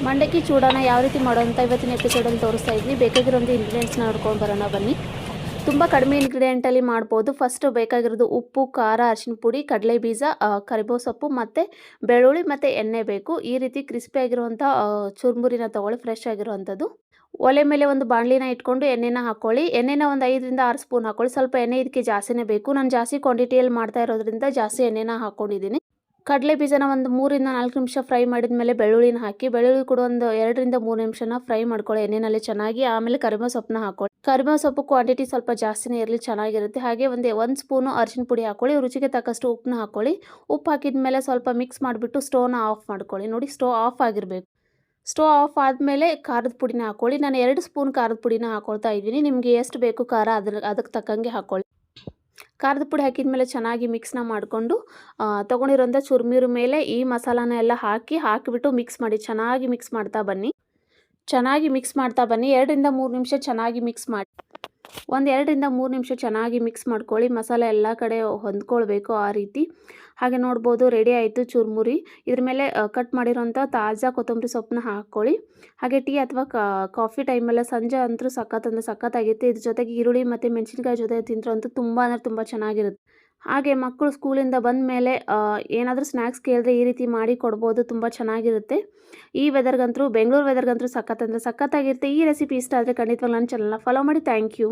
ಮಂಡಕ್ಕಿ ಚೂಡಾನ ಯಾವ ರೀತಿ ಮಾಡೋಂತ ಇವತ್ತಿನ ಎಪಿಸೋಡಲ್ಲಿ ತೋರಿಸ್ತಾ ಇದ್ದೀನಿ. ಬೇಕಾಗಿರೋಂಥ ಇಂಗ್ರೀಡಿಯೆಂಟ್ಸ್ನ ನೋಡ್ಕೊಂಡು ಬರೋಣ ಬನ್ನಿ. ತುಂಬ ಕಡಿಮೆ ಇಂಗ್ರೀಡಿಯೆಂಟಲ್ಲಿ ಮಾಡ್ಬೋದು. ಫಸ್ಟು ಬೇಕಾಗಿರೋದು ಉಪ್ಪು, ಖಾರ, ಅರಿಶಿನ ಪುಡಿ, ಕಡಲೆ ಬೀಜ, ಕರಿಬೇವು ಸೊಪ್ಪು ಮತ್ತು ಬೆಳ್ಳುಳ್ಳಿ ಮತ್ತು ಎಣ್ಣೆ ಬೇಕು. ಈ ರೀತಿ ಕ್ರಿಸ್ಪಿಯಾಗಿರುವಂಥ ಚುರುಮುರಿನ ತೊಗೊಳ್ಳಿ, ಫ್ರೆಶ್ ಆಗಿರುವಂಥದ್ದು. ಒಲೆ ಮೇಲೆ ಒಂದು ಬಾಣಲಿನ ಇಟ್ಕೊಂಡು ಎಣ್ಣೆನ ಹಾಕ್ಕೊಳ್ಳಿ. ಎಣ್ಣೆನ ಒಂದು 5ರಿಂದ 6 ಸ್ಪೂನ್ ಹಾಕ್ಕೊಳ್ಳಿ. ಸ್ವಲ್ಪ ಎಣ್ಣೆ ಇದಕ್ಕೆ ಜಾಸ್ತಿನೇ ಬೇಕು. ನಾನು ಜಾಸ್ತಿ ಕ್ವಾಂಟಿಟಿಯಲ್ಲಿ ಮಾಡ್ತಾ ಇರೋದ್ರಿಂದ ಜಾಸ್ತಿ ಎಣ್ಣೆನ ಹಾಕ್ಕೊಂಡಿದ್ದೀನಿ. ಕಡಲೆ ಬೀಜನ ಒಂದು 3ರಿಂದ 4 ನಿಮಿಷ ಫ್ರೈ ಮಾಡಿದ ಮೇಲೆ ಬೆಳ್ಳುಳ್ಳಿನ ಹಾಕಿ, ಬೆಳ್ಳುಳ್ಳಿ ಕೂಡ ಒಂದು 2ರಿಂದ 3 ನಿಮಿಷನ ಫ್ರೈ ಮಾಡ್ಕೊಳ್ಳಿ ಎಣ್ಣೆಯಲ್ಲಿ ಚೆನ್ನಾಗಿ. ಆಮೇಲೆ ಕರಿಬೇವು ಸೊಪ್ಪನ್ನ ಹಾಕ್ಕೊಳ್ಳಿ. ಕರಿಬೇವು ಸೊಪ್ಪು ಕ್ವಾಂಟಿಟಿ ಸ್ವಲ್ಪ ಜಾಸ್ತಿನೇ ಇರಲಿ, ಚೆನ್ನಾಗಿರುತ್ತೆ. ಹಾಗೆ ಒಂದು ಸ್ಪೂನು ಅರಿಶಿನ ಪುಡಿ ಹಾಕ್ಕೊಳ್ಳಿ. ರುಚಿಗೆ ತಕ್ಕಷ್ಟು ಉಪ್ಪನ್ನ ಹಾಕ್ಕೊಳ್ಳಿ. ಉಪ್ಪು ಹಾಕಿದ ಮೇಲೆ ಸ್ವಲ್ಪ ಮಿಕ್ಸ್ ಮಾಡಿಬಿಟ್ಟು ಸ್ಟೋವ್ನ ಆಫ್ ಮಾಡ್ಕೊಳ್ಳಿ. ನೋಡಿ, ಸ್ಟೋವ್ ಆಫ್ ಆಗಿರಬೇಕು. ಸ್ಟೋವ್ ಆಫ್ ಆದಮೇಲೆ ಖಾರದ ಪುಡಿನ ಹಾಕ್ಕೊಳ್ಳಿ. ನಾನು 2 ಸ್ಪೂನ್ ಖಾರದ ಪುಡಿನ ಹಾಕ್ಕೊಳ್ತಾ ಇದ್ದೀನಿ. ನಿಮಗೆ ಎಷ್ಟು ಬೇಕು ಖಾರ ಅದಕ್ಕೆ ತಕ್ಕಂಗೆ ಹಾಕ್ಕೊಳ್ಳಿ. ಖಾರದ ಪುಡಿ ಹಾಕಿದ ಮೇಲೆ ಚೆನ್ನಾಗಿ ಮಿಕ್ಸ್ನ ಮಾಡಿಕೊಂಡು ತೊಗೊಂಡಿರೋಂಥ ಚುರುಮುರಿ ಮೇಲೆ ಈ ಮಸಾಲಾನ ಎಲ್ಲ ಹಾಕಿಬಿಟ್ಟು ಮಿಕ್ಸ್ ಮಾಡಿ, ಚೆನ್ನಾಗಿ ಮಿಕ್ಸ್ ಮಾಡ್ತಾ ಬನ್ನಿ. 2ರಿಂದ 3 ನಿಮಿಷ ಚೆನ್ನಾಗಿ ಮಿಕ್ಸ್ ಮಾಡಿ. 2ರಿಂದ 3 ನಿಮಿಷ ಚೆನ್ನಾಗಿ ಮಿಕ್ಸ್ ಮಾಡ್ಕೊಳ್ಳಿ. ಮಸಾಲೆ ಎಲ್ಲ ಕಡೆ ಹೊಂದ್ಕೊಳ್ಬೇಕು ಆ ರೀತಿ. ಹಾಗೆ ನೋಡ್ಬೋದು, ರೆಡಿ ಆಯಿತು ಚುರುಮುರಿ. ಇದ್ರ ಮೇಲೆ ಕಟ್ ಮಾಡಿರೋಂಥ ತಾಜಾ ಕೊತ್ತಂಬರಿ ಸೊಪ್ಪನ್ನ ಹಾಕ್ಕೊಳ್ಳಿ. ಹಾಗೆ ಟೀ ಅಥವಾ ಕಾಫಿ ಟೈಮೆಲ್ಲ ಸಂಜೆ ಅಂತೂ ಸಖತ್ತಾಗಿರುತ್ತೆ. ಇದ್ರ ಜೊತೆಗೆ ಈರುಳ್ಳಿ ಮತ್ತು ಮೆಣಸಿನ್ಕಾಯಿ ಜೊತೆ ತಿಂದ್ರೆ ಅಂತೂ ತುಂಬ ಅಂದರೆ ತುಂಬ ಚೆನ್ನಾಗಿರುತ್ತೆ. ಹಾಗೆ ಮಕ್ಕಳು ಸ್ಕೂಲಿಂದ ಬಂದ ಮೇಲೆ ಏನಾದರೂ ಸ್ನ್ಯಾಕ್ಸ್ ಕೇಳಿದ್ರೆ ಈ ರೀತಿ ಮಾಡಿ ಕೊಡ್ಬೋದು, ತುಂಬ ಚೆನ್ನಾಗಿರುತ್ತೆ. ಈ ವೆದರ್ಗಂತೂ, ಬೆಂಗಳೂರು ವೆದರ್ಗಂತೂ ಸಖತ್ತಾಗಿರುತ್ತೆ. ಈ ರೆಸಿಪಿ ಇಷ್ಟ ಆದರೆ ಖಂಡಿತವಾಗ್ಲೂ ನನ್ನ ಚಾನಲ್ನ ಫಾಲೋ ಮಾಡಿ. Thank you.